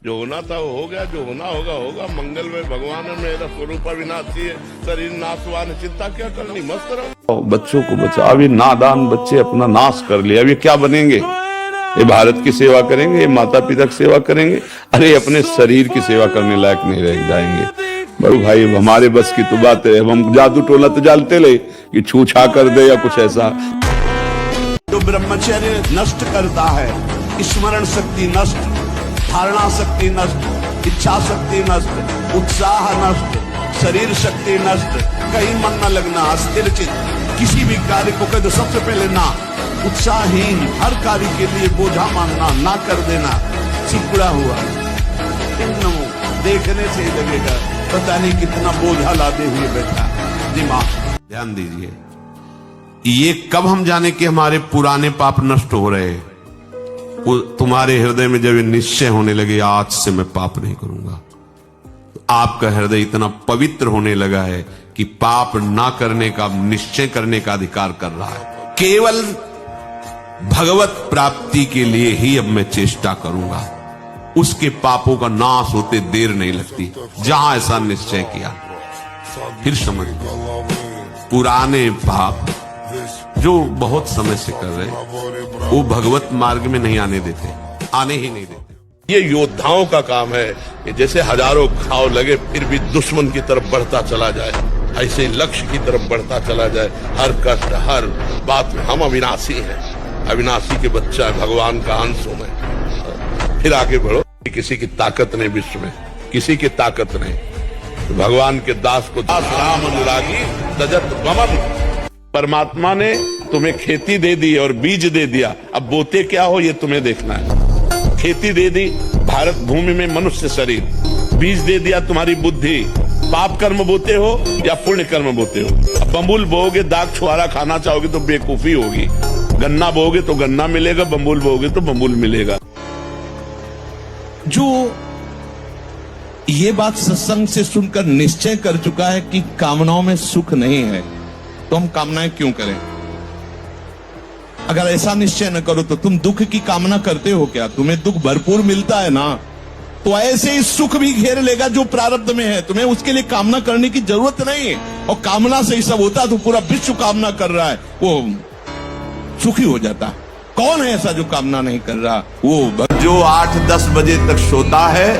जो होना था वो हो गया, जो होना होगा होगा। मंगल में भगवान में मेरा स्वरूप अविनाशी है, शरीर नाशवान, चिंता क्या करनी, मस्त रहो। बच्चों को बचा, अभी नादान बच्चे अपना नाश कर लिया, अभी क्या बनेंगे? ये भारत की सेवा करेंगे, ये माता पिता की सेवा करेंगे, अरे अपने शरीर की सेवा करने लायक नहीं रह जाएंगे। बड़ू भाई हमारे बस की तो बात है, हम जादू टोला तो जानते ले कि छू छा कर दे या कुछ ऐसा। जो ब्रह्मचर्य नष्ट करता है, स्मरण शक्ति नष्ट, धारणा शक्ति नष्ट, इच्छा शक्ति नष्ट, उत्साह नष्ट, शरीर शक्ति नष्ट, कहीं मन न लगना, अस्थिर चित्त, किसी भी कार्य को कर सबसे पहले ना, उत्साहहीन, हर कार्य के लिए बोझा मानना, ना कर देना, सिकुड़ा हुआ, देखने से ही लगेगा पता नहीं कितना बोझा लादे हुए बैठा दिमाग। ध्यान दीजिए, ये कब हम जाने कि हमारे पुराने पाप नष्ट हो रहे हैं? तुम्हारे हृदय में जब ये निश्चय होने लगे आज से मैं पाप नहीं करूंगा, तो आपका हृदय इतना पवित्र होने लगा है कि पाप ना करने का, निश्चय करने का अधिकार कर रहा है। केवल भगवत प्राप्ति के लिए ही अब मैं चेष्टा करूंगा, उसके पापों का नाश होते देर नहीं लगती। जहां ऐसा निश्चय किया, फिर समझ पुराने पाप जो बहुत समय से कर रहे, वो भगवत मार्ग में नहीं आने देते, आने ही नहीं देते। ये योद्धाओं का काम है कि जैसे हजारों घाव लगे फिर भी दुश्मन की तरफ बढ़ता चला जाए, ऐसे लक्ष्य की तरफ बढ़ता चला जाए। हर कष्ट, हर बात में हम अविनाशी हैं, अविनाशी के बच्चा है, भगवान का अंश हूं मैं। फिर आगे बढ़ो, किसी की ताकत नहीं विश्व में, किसी की ताकत नहीं। भगवान के दास को दास राम अनुरागी तजत वमन। परमात्मा ने तुम्हें खेती दे दी और बीज दे दिया, अब बोते क्या हो ये तुम्हें देखना है। खेती दे दी भारत भूमि में मनुष्य शरीर, बीज दे दिया तुम्हारी बुद्धि। पाप कर्म बोते हो या पुण्य कर्म बोते हो? अब बम्बुल बोओगे, दाग छुआरा खाना चाहोगे तो बेवकूफी होगी। गन्ना बोओगे तो गन्ना मिलेगा, बम्बुल बोओगे तो बम्बुल मिलेगा। जो ये बात सत्संग से सुनकर निश्चय कर चुका है कि कामनाओं में सुख नहीं है, तो हम कामनाएं क्यों करें? अगर ऐसा निश्चय न करो तो तुम दुख की कामना करते हो क्या? तुम्हें दुख भरपूर मिलता है ना, तो ऐसे ही सुख भी घेर लेगा जो प्रारब्ध में है। तुम्हें उसके लिए कामना करने की जरूरत नहीं है, और कामना से ही सब होता है। तो पूरा विश्व कामना कर रहा है, वो सुखी हो जाता। कौन है ऐसा जो कामना नहीं कर रहा? वो जो 8-10 बजे तक सोता है,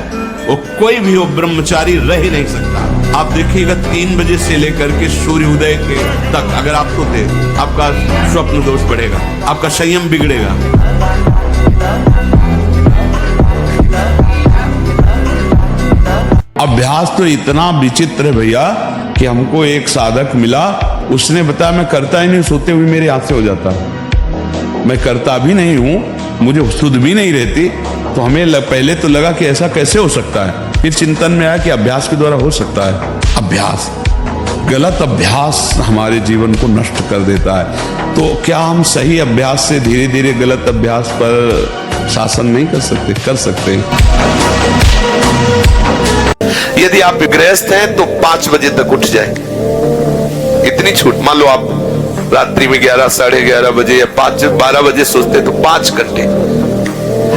वो कोई भी हो ब्रह्मचारी रह ही नहीं सकता। आप देखिएगा 3 बजे से लेकर के सूर्योदय के तक अगर आप सोते, आपका स्वप्न दोष बढ़ेगा, आपका संयम बिगड़ेगा। अभ्यास तो इतना विचित्र है भैया कि हमको एक साधक मिला, उसने बताया मैं करता ही नहीं, सोते हुए मेरे हाथ से हो जाता, मैं करता भी नहीं हूं, मुझे सुध भी नहीं रहती। तो हमें पहले तो लगा कि ऐसा कैसे हो सकता है, फिर चिंतन में आया कि अभ्यास के द्वारा हो सकता है। अभ्यास, गलत अभ्यास हमारे जीवन को नष्ट कर देता है। तो क्या हम सही अभ्यास से धीरे धीरे गलत अभ्यास पर शासन नहीं कर सकते? कर सकते। यदि आप गृहस्थ हैं तो 5 बजे तक उठ जाएंगे, इतनी छूट। मान लो आप रात्रि में 11, साढ़े 11 बजे या 12 बजे सोते तो 5 घंटे।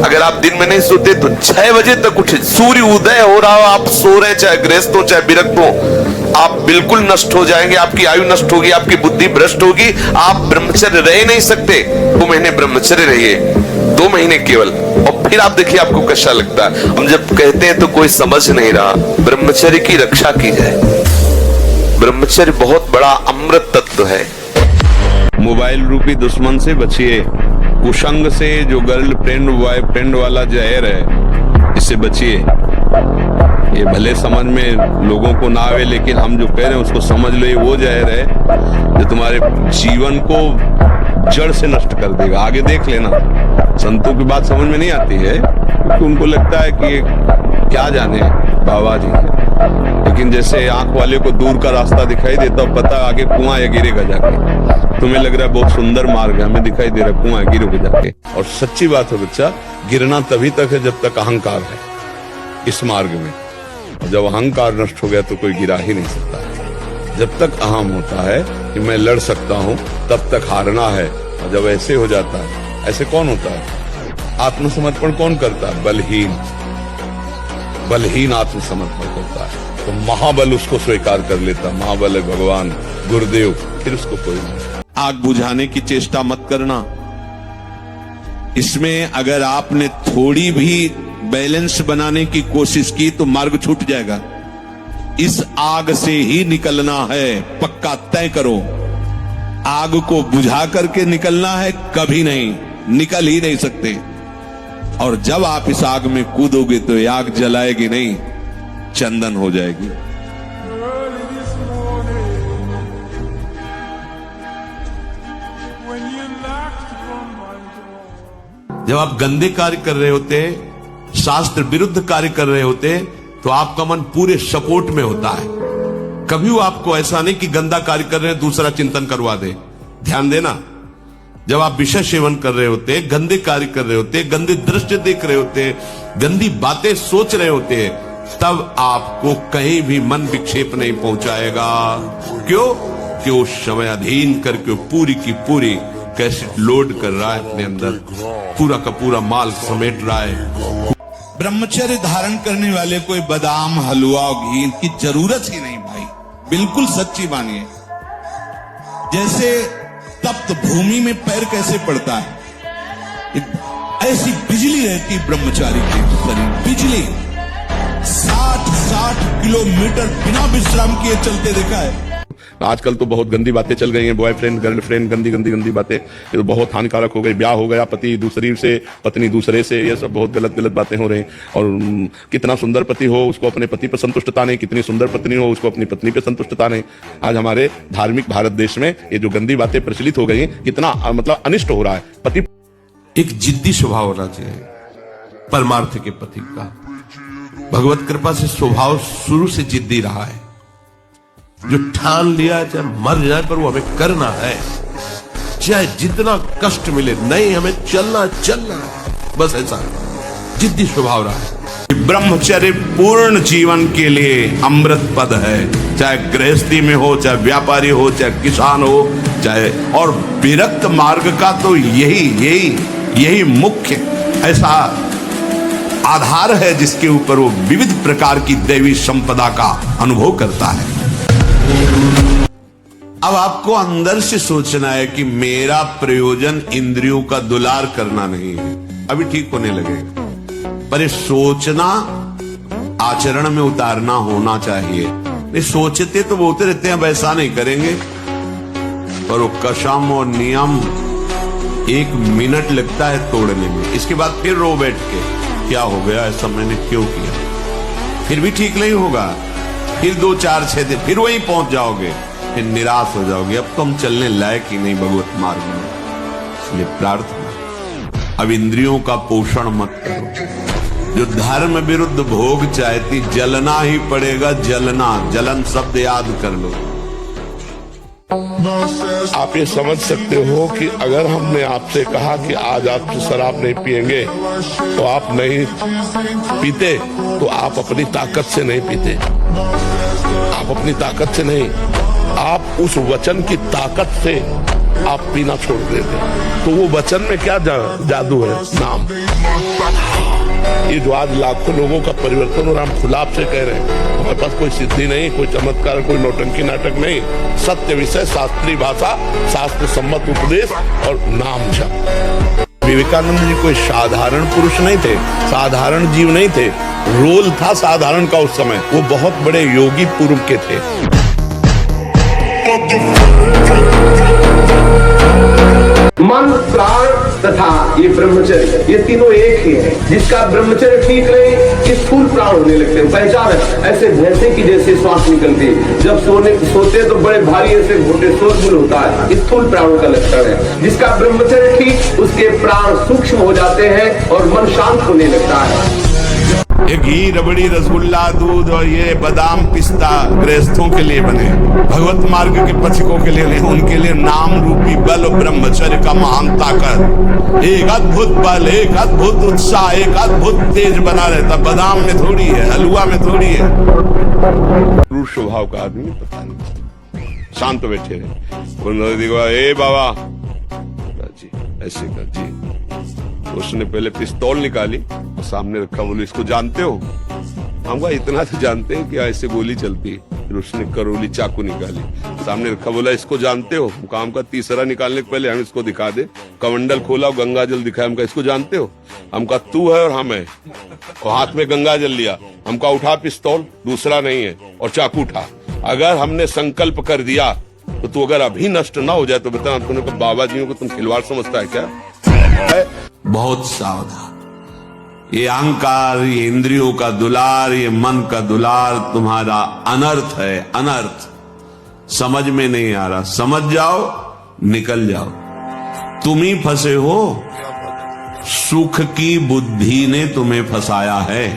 अगर आप दिन में नहीं सोते तो 6 बजे तक उठे। सूर्य उदय हो रहा हो, आप सो रहे, चाहे गृहस्थ हो चाहे विरक्त हो, आप बिल्कुल नष्ट हो जाएंगे, आपकी आयु नष्ट होगी, आपकी बुद्धि भ्रष्ट होगी, आप ब्रह्मचर्य रह नहीं सकते। 2 महीने ब्रह्मचर्य रहिए, 2 महीने केवल, और फिर आप देखिए आपको कैसा लगता है। हम जब कहते हैं तो कोई समझ नहीं रहा, ब्रह्मचर्य की रक्षा की जाए। ब्रह्मचर्य बहुत बड़ा अमृत तत्व है। मोबाइल रूपी दुश्मन से बचिए, कुसंग से, जो गर्लफ्रेंड बॉयफ्रेंड वाला जहर है, इससे बचिए। ये भले समझ में लोगों को ना आवे, लेकिन हम जो कह रहे हैं उसको समझ लो, ये वो जहर है जो तुम्हारे जीवन को जड़ से नष्ट कर देगा। आगे देख लेना, संतों की बात समझ में नहीं आती है क्योंकि उनको लगता है कि क्या जाने बाबा जी है, लेकिन जैसे आंख वाले को दूर का रास्ता दिखाई देता, पता आगे कुआं है, गिरेगा जाके। तुम्हें लग रहा है बहुत सुंदर मार्ग है, हमें दिखाई दे रहा है कुआं, गिरोगे जाके। और सच्ची बात है बच्चा, गिरना तभी तक है जब तक अहंकार है इस मार्ग में। और जब अहंकार नष्ट हो गया तो कोई गिरा ही नहीं सकता। जब तक अहम होता है कि मैं लड़ सकता हूं, तब तक हारना है। और जब ऐसे हो जाता है, ऐसे कौन होता है? आत्मसमर्पण कौन करता है? बलहीन। बलहीन आत्मसमर्पण करता है तो महाबल उसको स्वीकार कर लेता। महाबल है भगवान गुरुदेव, फिर उसको कोई नहीं। आग बुझाने की चेष्टा मत करना। इसमें अगर आपने थोड़ी भी बैलेंस बनाने की कोशिश की तो मार्ग छूट जाएगा। इस आग से ही निकलना है, पक्का तय करो। आग को बुझा करके निकलना है, कभी नहीं, निकल ही नहीं सकते। और जब आप इस आग में कूदोगे तो ये आग जलाएगी नहीं, चंदन हो जाएगी। जब आप गंदे कार्य कर रहे होते, शास्त्र विरुद्ध कार्य कर रहे होते, तो आपका मन पूरे सपोर्ट में होता है। कभी वो आपको ऐसा नहीं कि गंदा कार्य कर रहे हैं दूसरा चिंतन करवा दे। ध्यान देना, जब आप विषय सेवन कर रहे होते, गंदे कार्य कर रहे होते, गंदे दृश्य देख रहे होते, गंदी बातें सोच रहे होते, तब आपको कहीं भी मन विक्षेप नहीं पहुंचाएगा। क्यों? कि वो समय अधीन करके पूरी की पूरी कैसेट लोड कर रहा है अपने अंदर, पूरा का पूरा माल समेट रहा है। ब्रह्मचर्य धारण करने वाले कोई बादाम, हलवा और घी की जरूरत ही नहीं भाई, बिल्कुल सच्ची मानिए। जैसे तप्त भूमि में पैर कैसे पड़ता है, ऐसी बिजली रहती ब्रह्मचारी के शरीर। बिजली 60 किलोमीटर बिना विश्राम किए चलते देखा है। आजकल तो बहुत गंदी बातें चल गई हैं, बॉयफ्रेंड गर्लफ्रेंड, गंदी बातें, ये तो बहुत हानिकारक हो गई। ब्याह हो गया, पति दूसरी से, पत्नी दूसरे से, ये सब बहुत गलत बातें हो रही। और कितना सुंदर पति हो उसको अपने पति पर संतुष्टता नहीं, कितनी सुंदर पत्नी हो उसको अपनी पत्नी पर संतुष्टता नहीं। आज हमारे धार्मिक भारत देश में ये जो गंदी बातें प्रचलित हो गई, कितना मतलब अनिष्ट हो रहा है। पति एक जिद्दी स्वभाव होना चाहिए परमार्थ के पति का। भगवत कृपा से स्वभाव शुरू से जिद्दी रहा है। जो ठान लिया चाहे मर जाए पर वो हमें करना है, चाहे जितना कष्ट मिले, नहीं हमें चलना है, बस ऐसा जिद्दी स्वभाव रहा है। ब्रह्मचर्य पूर्ण जीवन के लिए अमृत पद है, चाहे गृहस्थी में हो, चाहे व्यापारी हो, चाहे किसान हो, चाहे और विरक्त मार्ग का तो यही मुख्य ऐसा आधार है जिसके ऊपर वो विविध प्रकार की दैवी संपदा का अनुभव करता है। अब आपको अंदर से सोचना है कि मेरा प्रयोजन इंद्रियों का दुलार करना नहीं है, अभी ठीक होने लगेगा, पर ये सोचना आचरण में उतारना होना चाहिए। नहीं सोचते तो बोलते रहते हैं वैसा नहीं करेंगे, पर वो कसम और नियम 1 मिनट लगता है तोड़ने में। इसके बाद फिर रो बैठ के क्या हो गया, ऐसा मैंने क्यों किया, फिर भी ठीक नहीं होगा, फिर 2 4 6 दिन फिर वहीं पहुंच जाओगे, फिर निराश हो जाओगे, अब तो हम चलने लायक ही नहीं भगवत मार्ग में। इसलिए प्रार्थना, अब इंद्रियों का पोषण मत करो। जो धर्म विरुद्ध भोग चाहती, जलना ही पड़ेगा, जलन शब्द याद कर लो। आप ये समझ सकते हो कि अगर हमने आपसे कहा कि आज आप शराब नहीं पिएंगे तो आप नहीं पीते, तो आप अपनी ताकत से नहीं पीते, आप अपनी ताकत से नहीं, आप उस वचन की ताकत से आप पीना छोड़ देते। तो वो वचन में क्या जादू है? नाम। ये जो आज लाखों लोगों का परिवर्तन और हम खुला आपसे कह रहे हैं, हमारे पास कोई सिद्धि नहीं, कोई चमत्कार, कोई नौटंकी नाटक नहीं, सत्य विषय, शास्त्रीय भाषा, शास्त्र सम्मत उपदेश और नाम जप। विवेकानंद जी कोई साधारण पुरुष नहीं थे, साधारण जीव नहीं थे, रोल था साधारण का उस समय। वो बहुत बड़े योगी पूर्व के थे। मन, प्राण तथा ये ब्रह्मचर्य, ये तीनों एक ही है। जिसका ब्रह्मचर्य ठीक रहे, ये स्थूल प्राण होने लगते हैं। पहचान है ऐसे भैंसे की जैसे श्वास निकलती है, जब सोते तो बड़े भारी ऐसे घोटे शोरगुल होता है, स्थूल प्राणों का लक्षण है। जिसका ब्रह्मचर्य ठीक, उसके प्राण सूक्ष्म हो जाते हैं और मन शांत होने लगता है। ये घी, रबड़ी, रसगुल्ला, दूध और ये बादाम, पिस्ता गृहस्थों के लिए बने, भगवत मार्ग के पथिकों के लिए नहीं। उनके लिए नाम रूपी बल ब्रह्मचर्य का महान ताकत, एक अद्भुत बल, एक अद्भुत उत्साह, एक अद्भुत तेज बना रहता। बादाम में थोड़ी है, हलवा में थोड़ी है। क्रूर स्वभाव का आदमी पता नहीं, शांत बैठे रहे। देखो ए बाबा जी ऐसे कर जी, उसने पहले पिस्तौल निकाली और सामने रखा, बोले इसको जानते हो? हम कहा इतना तो जानते हैं कि ऐसे गोली चलती है। फिर उसने करोली चाकू निकाली, सामने रखा, बोला इसको जानते हो? काम का तीसरा निकालने के पहले हम इसको दिखा दे, कमंडल खोला, गंगा जल दिखाया, हमका इसको जानते हो? हमका तू है और हम है, और हाथ में गंगा जल लिया। हमका उठा पिस्तौल, दूसरा नहीं है, और चाकू उठा। अगर हमने संकल्प कर दिया तो तू अगर अभी नष्ट ना हो जाए तो बता, तूने कहा बाबा जी को तुम खिलवाड़ समझता है क्या? बहुत सावधान। ये अहंकार, ये इंद्रियों का दुलार, ये मन का दुलार तुम्हारा अनर्थ है, अनर्थ। समझ में नहीं आ रहा, समझ जाओ, निकल जाओ। तुम ही फंसे हो, सुख की बुद्धि ने तुम्हें फंसाया है,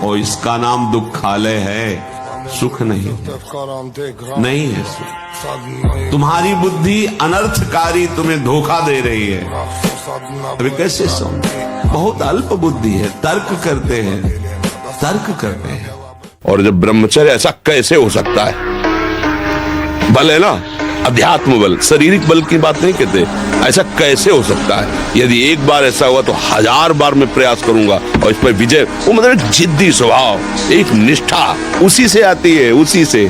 और इसका नाम दुखालय है, सुख नहीं, नहीं है सुख। तुम्हारी बुद्धि अनर्थकारी तुम्हें धोखा दे रही है। अभी कैसे समझे? बहुत अल्प बुद्धि है, तर्क करते हैं, तर्क करते हैं। और जब ब्रह्मचर्य, ऐसा कैसे हो सकता है? बल है ना, अध्यात्म बल, शारीरिक बल की बात नहीं कहते। ऐसा कैसे हो सकता है? यदि एक बार ऐसा हुआ तो 1000 बार मैं प्रयास करूंगा और इस पर विजय। वो मतलब एक जिद्दी स्वभाव, एक निष्ठा, उसी से आती है, उसी से।